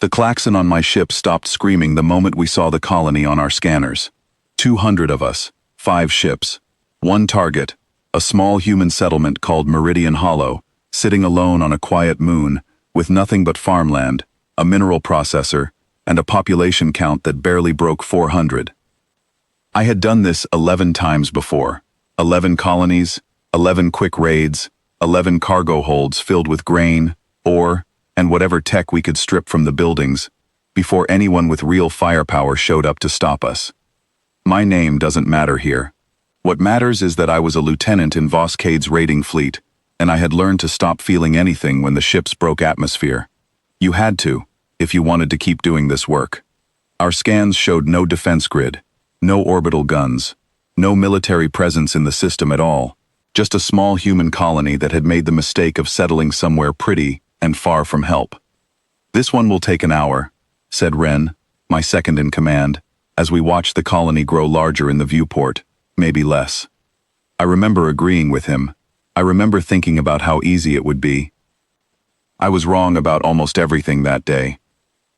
The klaxon on my ship stopped screaming the moment we saw the colony on our scanners. 200 of us, 5 ships, 1 target, a small human settlement called Meridian Hollow, sitting alone on a quiet moon, with nothing but farmland, a mineral processor, and a population count that barely broke 400. I had done this 11 times before. 11 colonies, 11 quick raids, 11 cargo holds filled with grain, ore, and whatever tech we could strip from the buildings, before anyone with real firepower showed up to stop us. My name doesn't matter here. What matters is that I was a lieutenant in Voscade's raiding fleet, and I had learned to stop feeling anything when the ships broke atmosphere. You had to, if you wanted to keep doing this work. Our scans showed no defense grid, no orbital guns, no military presence in the system at all, just a small human colony that had made the mistake of settling somewhere pretty and far from help. "This one will take an hour," said Wren, my second in command, as we watched the colony grow larger in the viewport, maybe less. I remember agreeing with him. I remember thinking about how easy it would be. I was wrong about almost everything that day.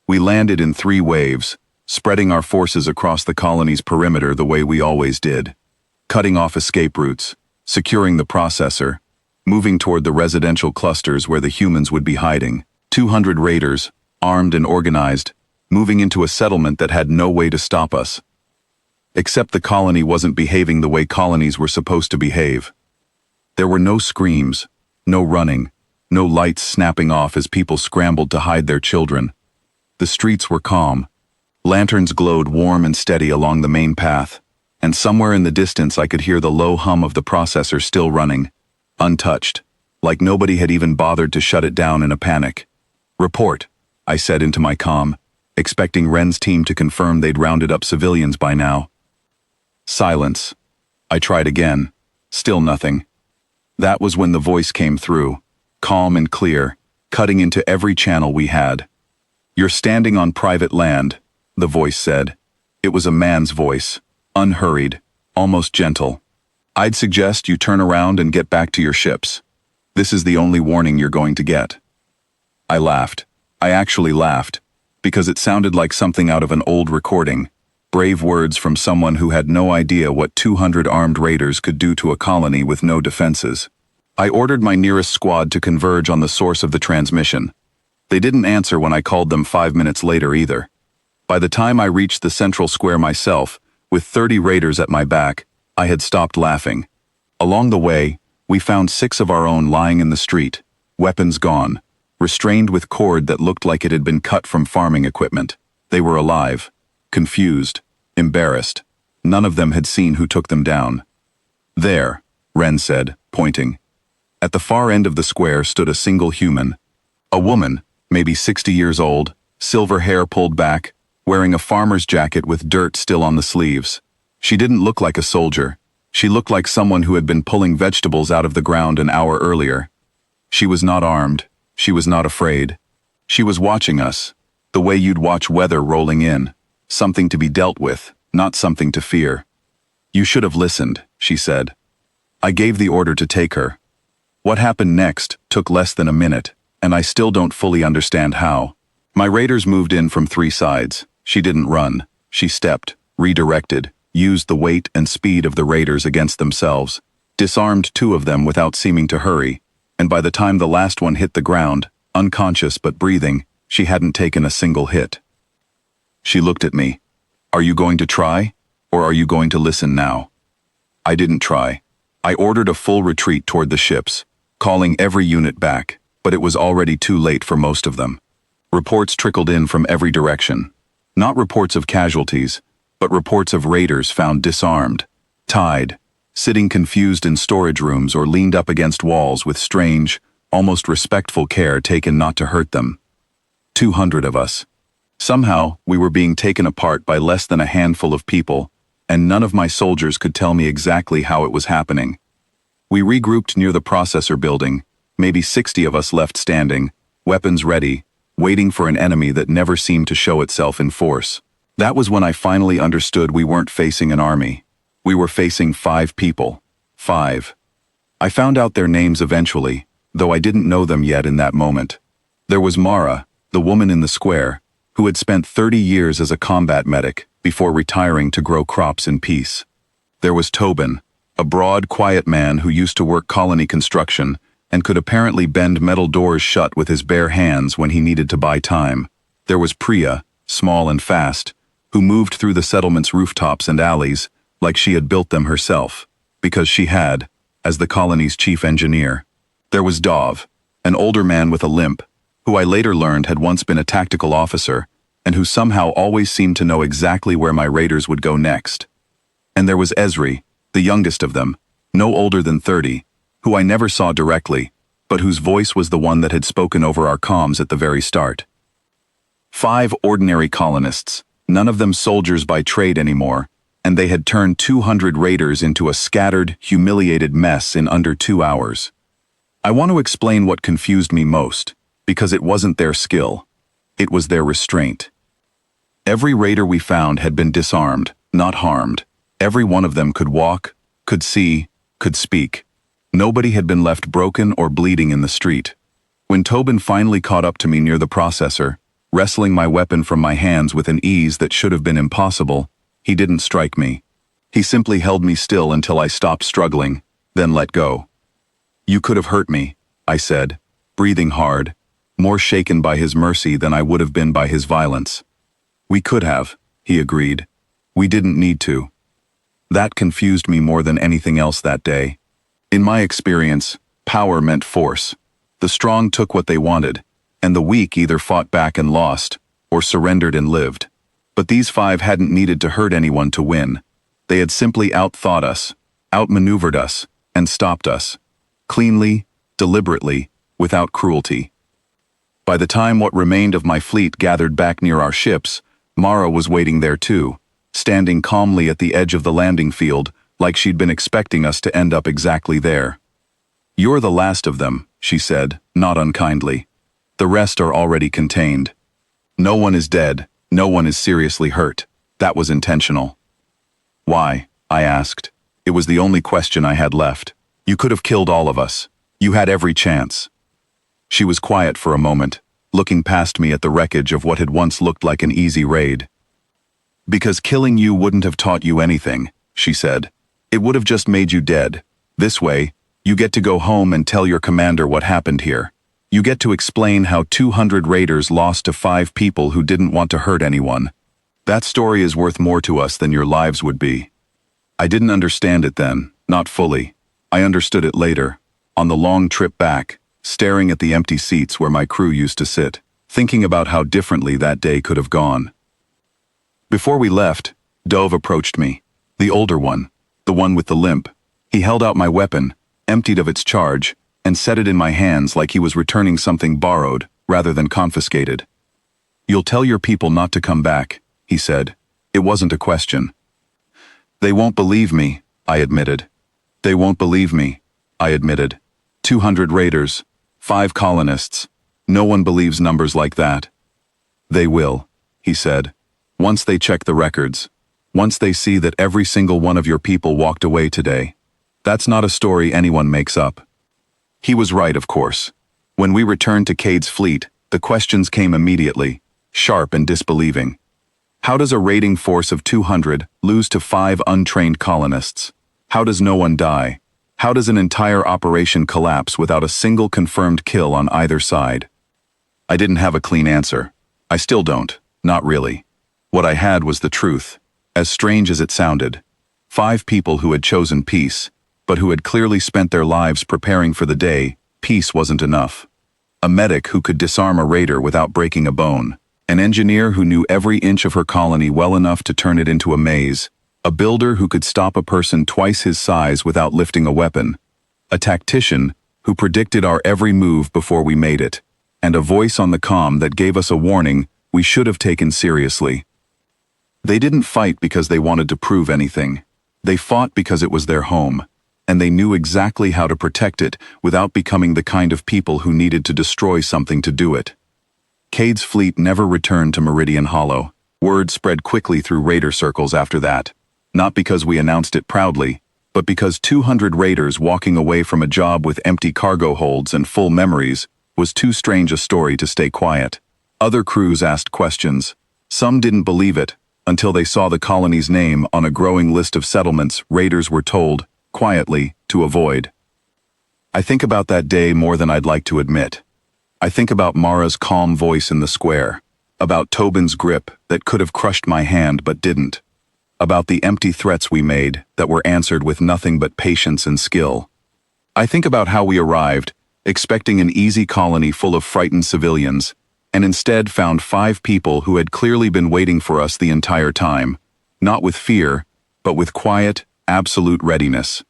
We landed in 3 waves, spreading our forces across the colony's perimeter the way we always did, cutting off escape routes, securing the processor, moving toward the residential clusters where the humans would be hiding. 200 raiders, armed and organized, moving into a settlement that had no way to stop us. Except the colony wasn't behaving the way colonies were supposed to behave. There were no screams, no running, no lights snapping off as people scrambled to hide their children. The streets were calm. Lanterns glowed warm and steady along the main path, and somewhere in the distance I could hear the low hum of the processor still running, untouched, like nobody had even bothered to shut it down in a panic. "Report," I said into my comm, expecting Wren's team to confirm they'd rounded up civilians by now. Silence. I tried again. Still nothing. That was when the voice came through, calm and clear, cutting into every channel we had. "You're standing on private land," the voice said. It was a man's voice, unhurried, almost gentle. "I'd suggest you turn around and get back to your ships. This is the only warning you're going to get." I laughed. I actually laughed, because it sounded like something out of an old recording, brave words from someone who had no idea what 200 armed raiders could do to a colony with no defenses. I ordered my nearest squad to converge on the source of the transmission. They didn't answer when I called them 5 minutes later either. By the time I reached the central square myself, with 30 raiders at my back, I had stopped laughing. Along the way, we found 6 of our own lying in the street, weapons gone, restrained with cord that looked like it had been cut from farming equipment. They were alive, confused, embarrassed. None of them had seen who took them down. "There," Wren said, pointing. At the far end of the square stood a single human. A woman, maybe 60 years old, silver hair pulled back, wearing a farmer's jacket with dirt still on the sleeves. She didn't look like a soldier. She looked like someone who had been pulling vegetables out of the ground an hour earlier. She was not armed. She was not afraid. She was watching us, the way you'd watch weather rolling in, something to be dealt with, not something to fear. "You should have listened," she said. I gave the order to take her. What happened next took less than a minute, and I still don't fully understand how. My raiders moved in from 3 sides. She didn't run. She stepped, redirected, used the weight and speed of the raiders against themselves, disarmed 2 of them without seeming to hurry, and by the time the last one hit the ground, unconscious but breathing, she hadn't taken a single hit. She looked at me. "Are you going to try, or are you going to listen now?" I didn't try. I ordered a full retreat toward the ships, calling every unit back, but it was already too late for most of them. Reports trickled in from every direction. Not reports of casualties, but reports of raiders found disarmed, tied, sitting confused in storage rooms or leaned up against walls with strange, almost respectful care taken not to hurt them. 200 of us. Somehow, we were being taken apart by less than a handful of people, and none of my soldiers could tell me exactly how it was happening. We regrouped near the processor building, maybe 60 of us left standing, weapons ready, waiting for an enemy that never seemed to show itself in force. That was when I finally understood we weren't facing an army. We were facing 5 people. 5. I found out their names eventually, though I didn't know them yet in that moment. There was Mara, the woman in the square, who had spent 30 years as a combat medic before retiring to grow crops in peace. There was Tobin, a broad, quiet man who used to work colony construction and could apparently bend metal doors shut with his bare hands when he needed to buy time. There was Priya, small and fast, who moved through the settlement's rooftops and alleys like she had built them herself, because she had, as the colony's chief engineer. There was Dov, an older man with a limp, who I later learned had once been a tactical officer and who somehow always seemed to know exactly where my raiders would go next. And there was Esri, the youngest of them, no older than 30, who I never saw directly, but whose voice was the one that had spoken over our comms at the very start. 5 ordinary colonists, none of them soldiers by trade anymore, and they had turned 200 raiders into a scattered, humiliated mess in under 2 hours. I want to explain what confused me most, because it wasn't their skill. It was their restraint. Every raider we found had been disarmed, not harmed. Every one of them could walk, could see, could speak. Nobody had been left broken or bleeding in the street. When Tobin finally caught up to me near the processor, wrestling my weapon from my hands with an ease that should have been impossible, he didn't strike me. He simply held me still until I stopped struggling, then let go. "You could have hurt me," I said, breathing hard, more shaken by his mercy than I would have been by his violence. "We could have," he agreed. "We didn't need to." That confused me more than anything else that day. In my experience, power meant force. The strong took what they wanted, and the weak either fought back and lost, or surrendered and lived. But these 5 hadn't needed to hurt anyone to win. They had simply outthought us, outmaneuvered us, and stopped us. Cleanly, deliberately, without cruelty. By the time what remained of my fleet gathered back near our ships, Mara was waiting there too, standing calmly at the edge of the landing field, like she'd been expecting us to end up exactly there. "You're the last of them," she said, not unkindly. "The rest are already contained. No one is dead, no one is seriously hurt. That was intentional." "Why?" I asked. It was the only question I had left. "You could have killed all of us. You had every chance." She was quiet for a moment, looking past me at the wreckage of what had once looked like an easy raid. "Because killing you wouldn't have taught you anything," she said. "It would have just made you dead. This way, you get to go home and tell your commander what happened here. You get to explain how 200 raiders lost to 5 people who didn't want to hurt anyone. That story is worth more to us than your lives would be." I didn't understand it then, not fully. I understood it later, on the long trip back, staring at the empty seats where my crew used to sit, thinking about how differently that day could have gone. Before we left, Dove approached me, the older one, the one with the limp. He held out my weapon, emptied of its charge, and set it in my hands like he was returning something borrowed rather than confiscated. "You'll tell your people not to come back," he said. It wasn't a question. "They won't believe me," I admitted. "They won't believe me," I admitted. 200 raiders, 5 colonists. No one believes numbers like that. "They will," he said. "Once they check the records. Once they see that every single one of your people walked away today. That's not a story anyone makes up." He was right, of course. When we returned to Cade's fleet, the questions came immediately, sharp and disbelieving. How does a raiding force of 200 lose to 5 untrained colonists? How does no one die? How does an entire operation collapse without a single confirmed kill on either side? I didn't have a clean answer. I still don't, not really. What I had was the truth, as strange as it sounded. 5 people who had chosen peace, but who had clearly spent their lives preparing for the day. Peace wasn't enough. A medic who could disarm a raider without breaking a bone. An engineer who knew every inch of her colony well enough to turn it into a maze. A builder who could stop a person twice his size without lifting a weapon. A tactician who predicted our every move before we made it. And a voice on the comm that gave us a warning we should have taken seriously. They didn't fight because they wanted to prove anything. They fought because it was their home, and they knew exactly how to protect it without becoming the kind of people who needed to destroy something to do it. Cade's fleet never returned to Meridian Hollow. Word spread quickly through raider circles after that. Not because we announced it proudly, but because 200 raiders walking away from a job with empty cargo holds and full memories was too strange a story to stay quiet. Other crews asked questions. Some didn't believe it, until they saw the colony's name on a growing list of settlements raiders were told, quietly, to avoid. I think about that day more than I'd like to admit. I think about Mara's calm voice in the square, about Tobin's grip that could have crushed my hand but didn't, about the empty threats we made that were answered with nothing but patience and skill. I think about how we arrived, expecting an easy colony full of frightened civilians, and instead found 5 people who had clearly been waiting for us the entire time, not with fear, but with quiet, absolute readiness.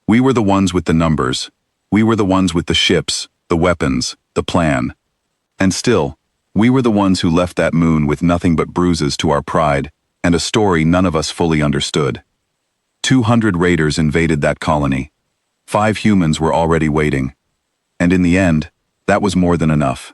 We were the ones with the numbers. We were the ones with the ships, the weapons, the plan. And still, we were the ones who left that moon with nothing but bruises to our pride, and a story none of us fully understood. 200 raiders invaded that colony. 5 humans were already waiting. And in the end, that was more than enough.